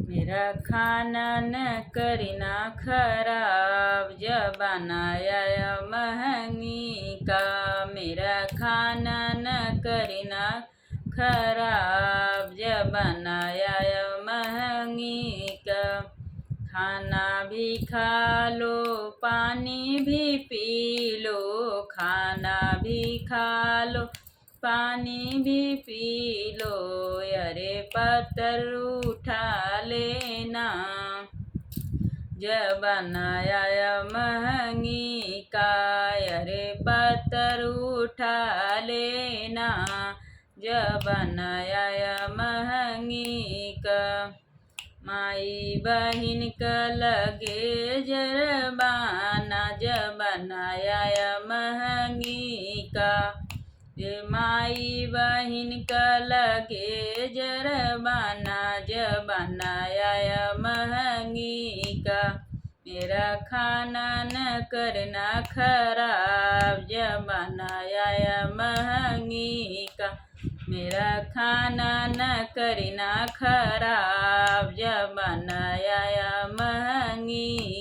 मेरा खाना न करना खराब, जब बनाया महंगी का। मेरा खाना न करना खराब, जब बनाया महंगी का। खाना भी खा लो, पानी भी पी लो, खाना भी खा लो, पानी भी पी लो। अरे पत्थर उठा लेना, जब बनाया महंगी का। अरे पत्थर उठा लेना, जब बनाया महंगी का। माई बहिन का लगे जरबाना, जब बनाया महंगी का। माई बहिन का लगे जरबाना, जब बनाया महंगी का। मेरा खाना न करना खराब, जब बनाया महंगी का। मेरा खाना न करना खराब, जब बनाया महंगी